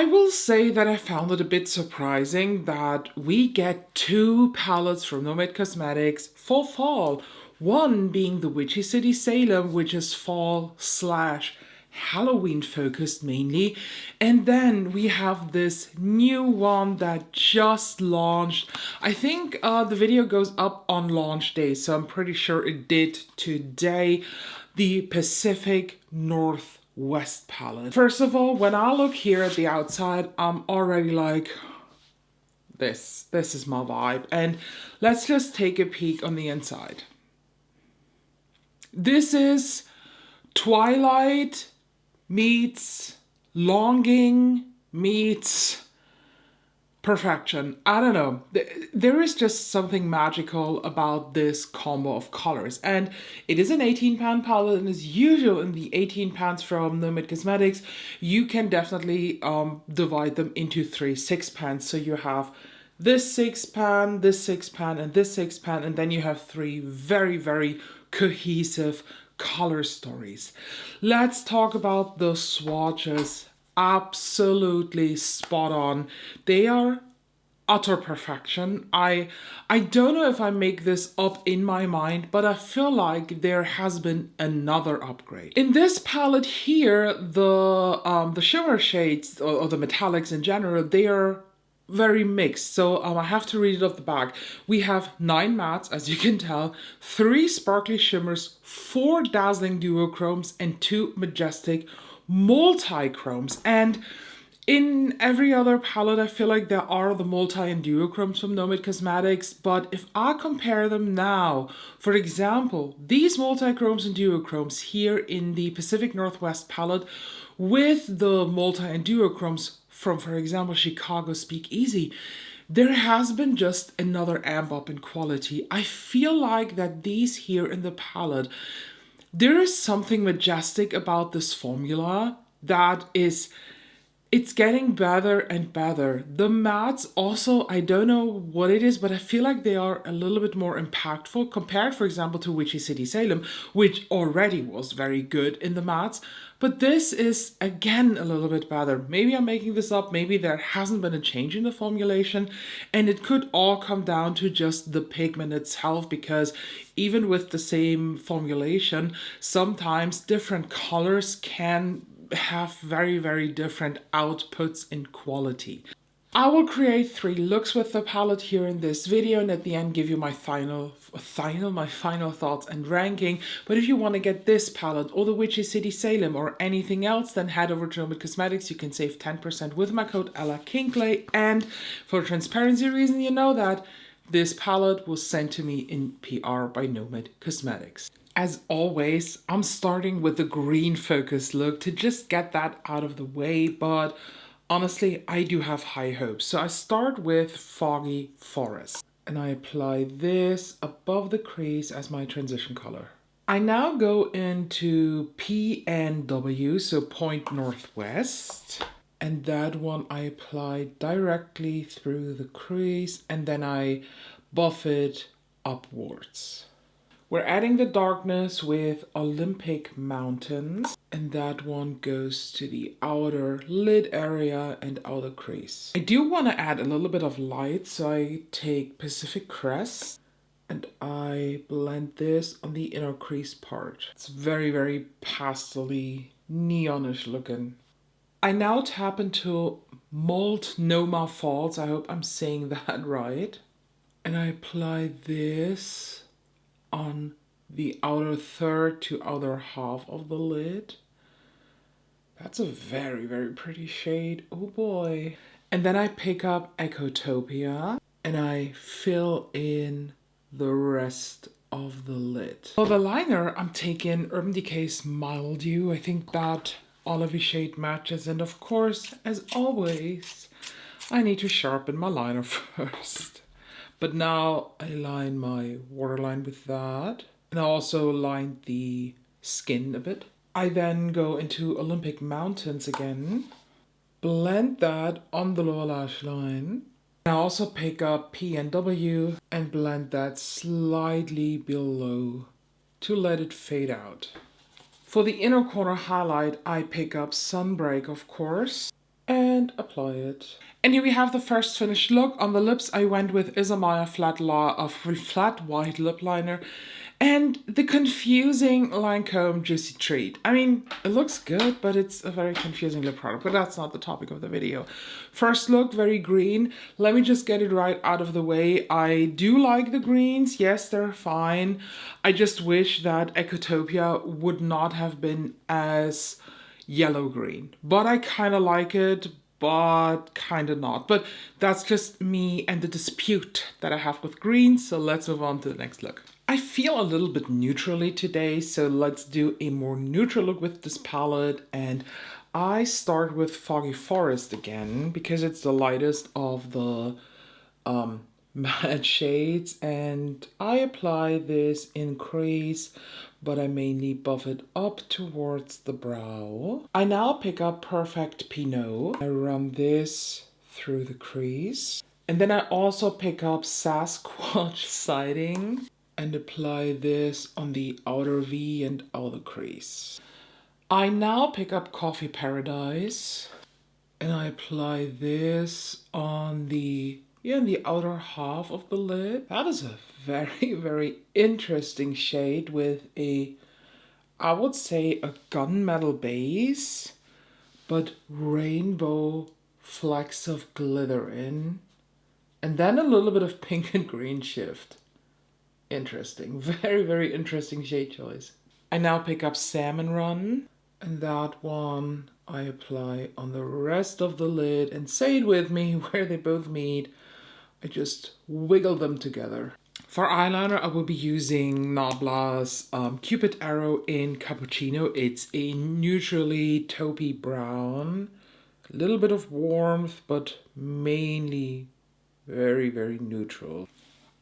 I will say that I found it a bit surprising that we get two palettes from Nomad Cosmetics for fall. One being the Witchy City Salem, which is fall slash Halloween focused mainly. And then we have this new one that just launched. I think the video goes up on launch day, so I'm pretty sure it did today. The Pacific Northwest palette. First of all, when I look here at the outside, I'm already like, this is my vibe. And let's just take a peek on the inside. This is Twilight meets Longing meets perfection. I don't know. There is just something magical about this combo of colors. And it is an 18-pan palette, and as usual in the 18 pans from Nomad Cosmetics, you can definitely divide them into 3 6-pans. So you have this 6-pan, this 6-pan, and this 6-pan, and then you have 3 very, very cohesive color stories. Let's talk about the swatches. Absolutely spot on. They are utter perfection. I don't know if I make this up in my mind, but I feel like there has been another upgrade. In this palette here, the shimmer shades or the metallics in general, they are very mixed. So I have to read it off the back. We have 9 mattes, as you can tell, 3 sparkly shimmers, 4 dazzling duochromes, and 2 majestic multi-chromes. And in every other palette, I feel like there are the multi and duochromes from Nomad Cosmetics, but if I compare them now, for example, these multi-chromes and duochromes here in the Pacific Northwest palette with the multi and duochromes from, for example, Chicago Speakeasy, there has been just another amp up in quality. I feel like that these here in the palette, there is something majestic about this formula that is, it's getting better and better. The mattes also, I don't know what it is, but I feel like they are a little bit more impactful compared, for example, to Witchy City Salem, which already was very good in the mattes. But this is, again, a little bit better. Maybe I'm making this up. Maybe there hasn't been a change in the formulation. And it could all come down to just the pigment itself, because even with the same formulation, sometimes different colors can have very, very different outputs in quality. I will create 3 looks with the palette here in this video, and at the end give you my final thoughts and ranking. But if you want to get this palette or the Witchy City Salem or anything else, then head over to Nomad Cosmetics. You can save 10% with my code ELLAKINKLEY. And for transparency reason, you know that this palette was sent to me in PR by Nomad Cosmetics. As always, I'm starting with the green focus look to just get that out of the way, but honestly, I do have high hopes. So I start with Foggy Forest, and I apply this above the crease as my transition color. I now go into PNW, so Point Northwest, and that one I apply directly through the crease, and then I buff it upwards. We're adding the darkness with Olympic Mountains, and that one goes to the outer lid area and outer crease. I do want to add a little bit of light, so I take Pacific Crest and I blend this on the inner crease part. It's very, very pastel-y, neonish looking. I now tap into Multnomah Falls, I hope I'm saying that right, and I apply this on the outer third to outer half of the lid. That's a very, very pretty shade. Oh boy. And then I pick up Ecotopia and I fill in the rest of the lid. For the liner, I'm taking Urban Decay's Mildew. I think that olivey shade matches. And of course, as always, I need to sharpen my liner first. But now I line my waterline with that. And I also lined the skin a bit. I then go into Olympic Mountains again. Blend that on the lower lash line. I also pick up PNW and blend that slightly below to let it fade out. For the inner corner highlight, I pick up Sunbreak, of course. and apply it. And here we have the first finished look. On the lips, I went with Isamaya flat white lip liner and the confusing Lancome Juicy Treat. I mean, it looks good, but it's a very confusing lip product, but that's not the topic of the video. First look, very green. Let me just get it right out of the way. I do like the greens. Yes, they're fine. I just wish that Ecotopia would not have been as yellow-green, but I kind of like it, but kind of not. But that's just me and the dispute that I have with green, so let's move on to the next look. I feel a little bit neutrally today, so let's do a more neutral look with this palette, and I start with Foggy Forest again because it's the lightest of the matte shades, and I apply this in crease, but I mainly buff it up towards the brow. I now pick up Perfect Pinot. I run this through the crease, and then I also pick up Sasquatch Siding and apply this on the outer V and outer crease. I now pick up Coffee Paradise and I apply this on the outer half of the lid. That is a very, very interesting shade with a, I would say, a gunmetal base, but rainbow flecks of glitter in, and then a little bit of pink and green shift. Interesting, very, very interesting shade choice. I now pick up Salmon Run, and that one I apply on the rest of the lid, and say it with me, where they both meet, I just wiggle them together. For eyeliner, I will be using Nabla's Cupid Arrow in Cappuccino. It's a neutrally taupey brown, a little bit of warmth, but mainly very, very neutral.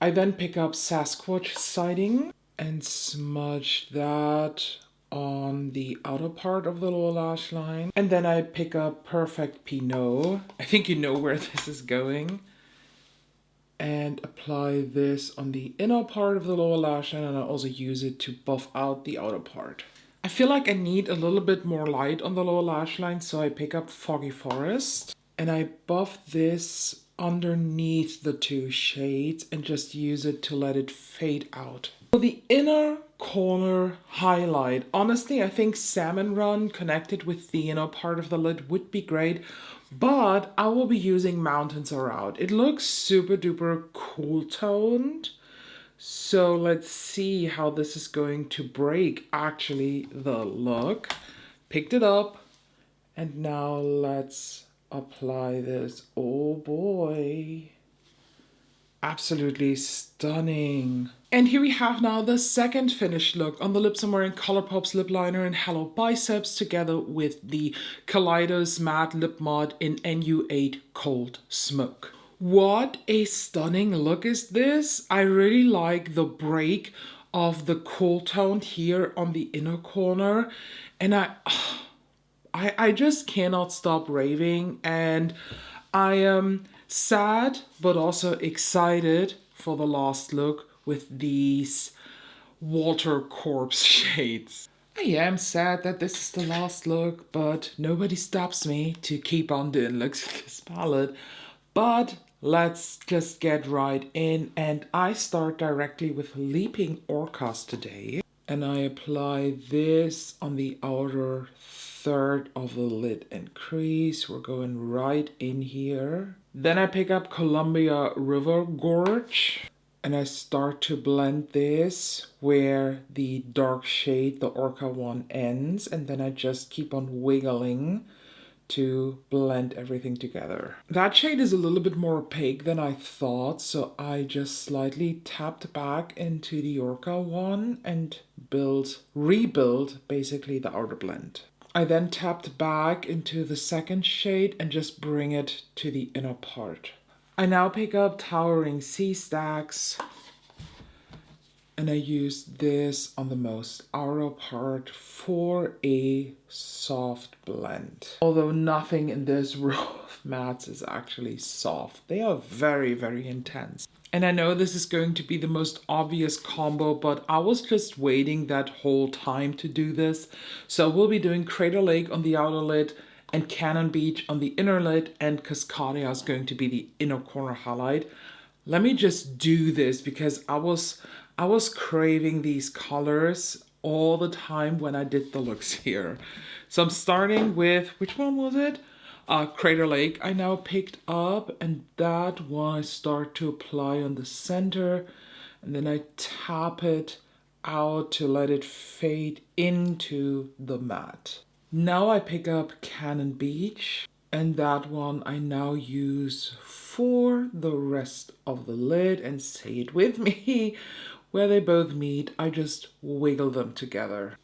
I then pick up Sasquatch Siding and smudge that on the outer part of the lower lash line. And then I pick up Perfect Pinot. I think you know where this is going. And apply this on the inner part of the lower lash line, and I also use it to buff out the outer part. I feel like I need a little bit more light on the lower lash line, so I pick up Foggy Forest and I buff this underneath the two shades and just use it to let it fade out. For the inner corner highlight, honestly, I think Salmon Run connected with the inner part of the lid would be great, but I will be using Mountains Are Out. It looks super duper cool toned, so let's see how this is going to break actually the look. Picked it up, and now let's apply this. Oh boy, absolutely stunning. And here we have now the second finished look. On the lips, I'm wearing Colourpop's lip liner in Hello Biceps together with the Kaleidos Matte Lip Mod in NU8 Cold Smoke. What a stunning look is this. I really like the break of the cool tone here on the inner corner, and I just cannot stop raving, and I am sad but also excited for the last look with these Water Corpse shades. I am sad that this is the last look, but nobody stops me to keep on doing looks with this palette. But let's just get right in, and I start directly with Leaping Orcas today. And I apply this on the outer third of the lid and crease. We're going right in here. Then I pick up Columbia River Gorge and I start to blend this where the dark shade, the Orca one, ends, and then I just keep on wiggling to blend everything together. That shade is a little bit more opaque than I thought, so I just slightly tapped back into the Orca one and rebuild basically the outer blend. I then tapped back into the second shade and just bring it to the inner part. I now pick up Towering Sea Stacks and I use this on the most outer part for a soft blend. Although nothing in this row of mattes is actually soft. They are very, very intense. And I know this is going to be the most obvious combo, but I was just waiting that whole time to do this. So we'll be doing Crater Lake on the outer lid and Cannon Beach on the inner lid, and Cascadia is going to be the inner corner highlight. Let me just do this because I was craving these colors all the time when I did the looks here. So I'm starting with, which one was it? Crater Lake I now picked up, and that one I start to apply on the center, and then I tap it out to let it fade into the matte. Now I pick up Cannon Beach, and that one I now use for the rest of the lid, and say it with me, where they both meet, I just wiggle them together.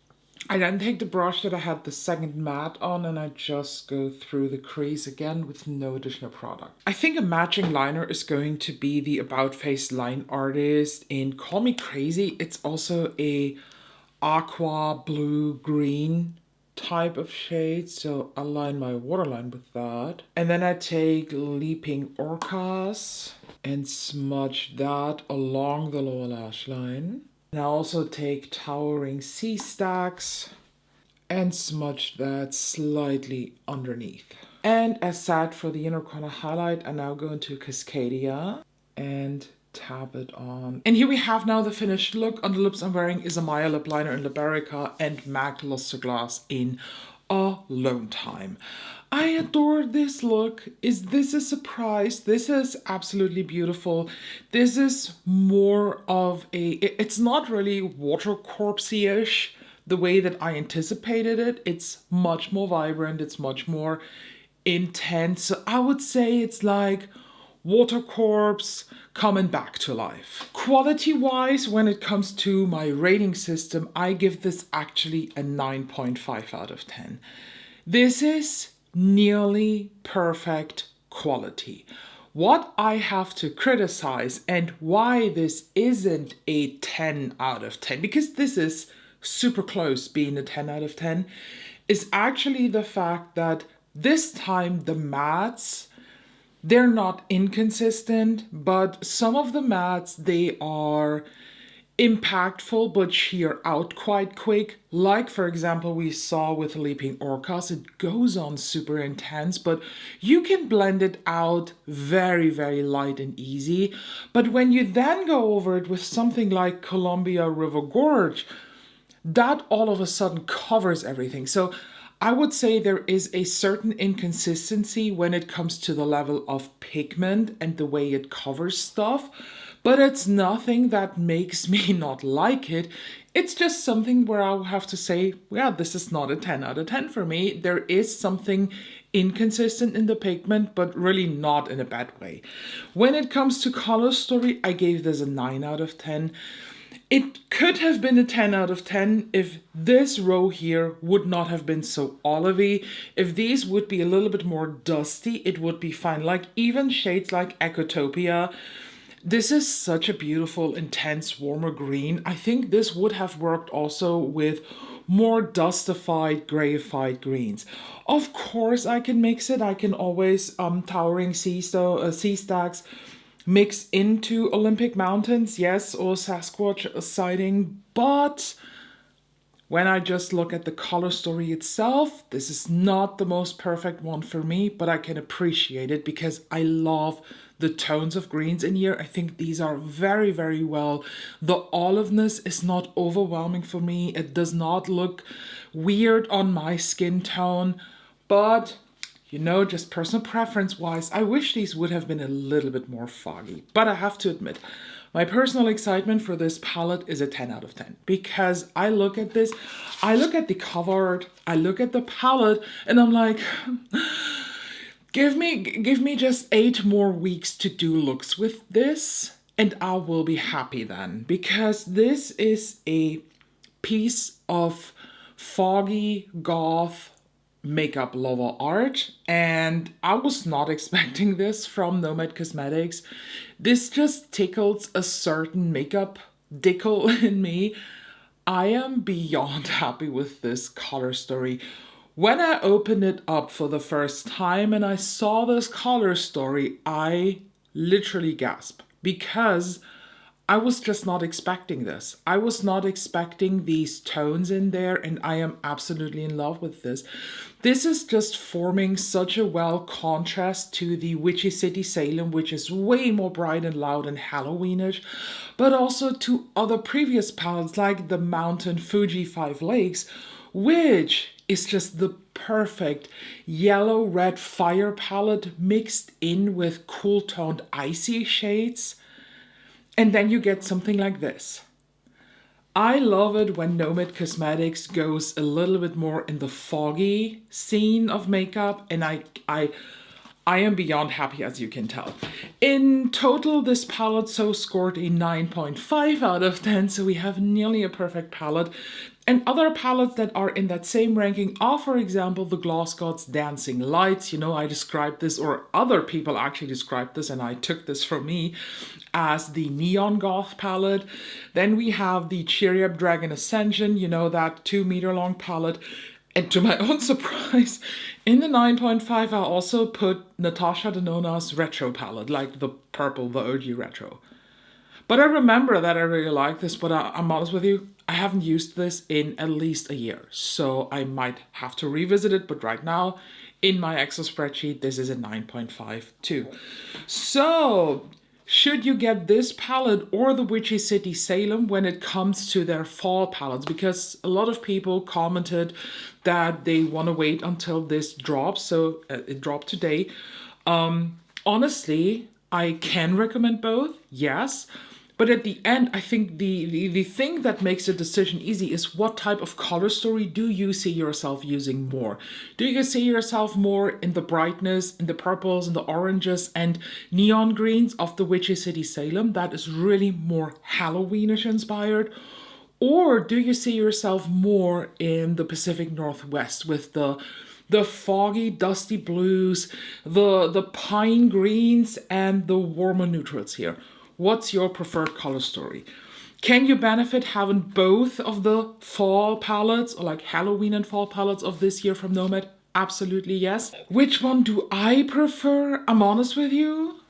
I then take the brush that I had the second matte on, and I just go through the crease again with no additional product. I think a matching liner is going to be the About Face Line Artist in Call Me Crazy. It's also a aqua blue green type of shade, so I'll line my waterline with that. And then I take Leaping Orcas and smudge that along the lower lash line. And I also take Towering Sea Stacks and smudge that slightly underneath. And as said, for the inner corner highlight, I now go into Cascadia and tap it on. And here we have now the finished look. On the lips I'm wearing is a Maya lip liner in Liberica and MAC Luster Glass in Alone Time. I adore this look. Is this a surprise? This is absolutely beautiful. This is more of a, it's not really water corpsey-ish the way that I anticipated it. It's much more vibrant. It's much more intense. So I would say it's like Water Corpse coming back to life. Quality-wise, when it comes to my rating system, I give this actually a 9.5 out of 10. This is nearly perfect quality. What I have to criticize and why this isn't a 10 out of 10, because this is super close being a 10 out of 10, is actually the fact that this time the mattes, they're not inconsistent, but some of the mattes, they are impactful but sheer out quite quick. Like, for example, we saw with Leaping Orcas, it goes on super intense, but you can blend it out very, very light and easy. But when you then go over it with something like Columbia River Gorge, that all of a sudden covers everything. So I would say there is a certain inconsistency when it comes to the level of pigment and the way it covers stuff, but it's nothing that makes me not like it. It's just something where I'll have to say, yeah, this is not a 10 out of 10 for me. There is something inconsistent in the pigment, but really not in a bad way. When it comes to color story, I gave this a 9 out of 10. It could have been a 10 out of 10 if this row here would not have been so olivey. If these would be a little bit more dusty, it would be fine. Like even shades like Ecotopia, this is such a beautiful, intense, warmer green. I think this would have worked also with more dustified, grayified greens. Of course, I can mix it. I can always Towering Sea Stacks mix into Olympic Mountains, yes, or Sasquatch sighting, but when I just look at the color story itself, this is not the most perfect one for me, but I can appreciate it because I love the tones of greens in here. I think these are very, very well. The oliveness is not overwhelming for me. It does not look weird on my skin tone, but you know, just personal preference wise, I wish these would have been a little bit more foggy. But I have to admit, my personal excitement for this palette is a 10 out of 10. Because I look at this, I look at the cover art, I look at the palette, and I'm like, give me just 8 more weeks to do looks with this, and I will be happy then. Because this is a piece of foggy goth makeup lover art, and I was not expecting this from Nomad Cosmetics. This just tickles a certain makeup dickle in me. I am beyond happy with this color story. When I opened it up for the first time and I saw this color story, I literally gasped because I was just not expecting this. I was not expecting these tones in there, and I am absolutely in love with this. This is just forming such a well contrast to the Witchy City Salem, which is way more bright and loud and Halloweenish, but also to other previous palettes like the Mountain Fuji Five Lakes, which is just the perfect yellow red fire palette mixed in with cool toned icy shades. And then you get something like this. I love it when Nomad Cosmetics goes a little bit more in the foggy scene of makeup, and I am beyond happy, as you can tell. In total, this palette so scored a 9.5 out of 10, so we have nearly a perfect palette. And other palettes that are in that same ranking are, for example, the Gloss Gods Dancing Lights. You know, I described this, or other people actually described this, and I took this from me, as the Neon Goth palette. Then we have the Cheery Up Dragon Ascension, you know, that 2-meter long palette. And to my own surprise, in the 9.5, I also put Natasha Denona's Retro palette, like the purple, the OG Retro. But I remember that I really like this, but I'm honest with you, I haven't used this in at least a year. So I might have to revisit it, but right now, in my Excel spreadsheet, this is a 9.5 too. So, should you get this palette or the Witchy City Salem when it comes to their fall palettes? Because a lot of people commented that they want to wait until this drops. So it dropped today. Honestly, I can recommend both, yes. But at the end, I think the thing that makes the decision easy is what type of color story do you see yourself using more? Do you see yourself more in the brightness, in the purples, in the oranges and neon greens of the Witchy City Salem that is really more Halloweenish inspired? Or do you see yourself more in the Pacific Northwest with the foggy, dusty blues, the pine greens, and the warmer neutrals here? What's your preferred color story? Can you benefit having both of the fall palettes, or like Halloween and fall palettes of this year from Nomad? Absolutely yes. Which one do I prefer? I'm honest with you,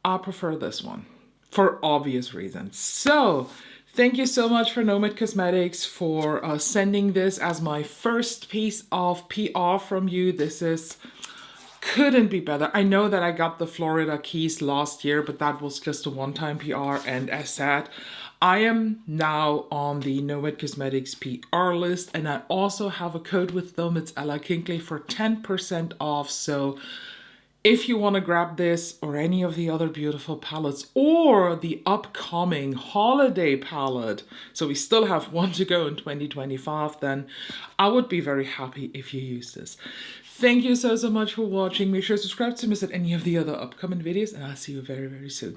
I prefer this one for obvious reasons. So, thank you so much for Nomad Cosmetics for sending this as my first piece of PR from you. This is couldn't be better. I know that I got the Florida Keys last year, but that was just a one-time PR. And as said, I am now on the Nomad Cosmetics PR list, and I also have a code with them. It's ELLAKINKLEY for 10% off. So if you want to grab this or any of the other beautiful palettes or the upcoming holiday palette, so we still have one to go in 2025, then I would be very happy if you use this. Thank you so much for watching. Make sure to subscribe to miss any of the other upcoming videos, and I'll see you very, very soon.